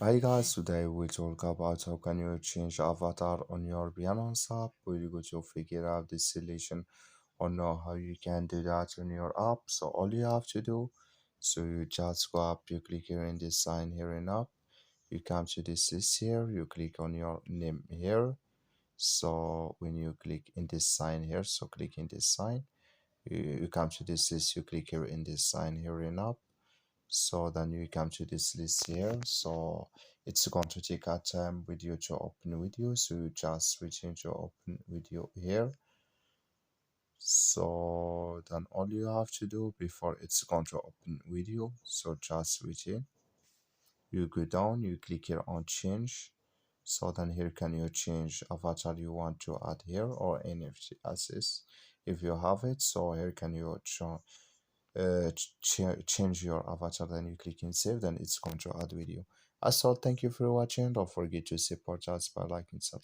Hi guys, today we talk about how can you change avatar on your Binance app. We're going to figure out this solution or know how you can do that on your app. So all you have to do, so you just go up, you click here in this sign here and up. You come to this list here, you click on your name here. So when you click in this sign here, so click in this sign, you come to this list, you click here in this sign here and up. So then you come to this list here, so it's going to take a time video to open video, so you just switch into open video here. So then all you have to do before it's going to open video, so just switch in, you go down, you click here on change. So then here can you change avatar you want to add here or NFT assets if you have it. So here can you change your avatar, then you click in save, then it's going to add video. As well, thank you for watching. Don't forget to support us by liking, subscribe.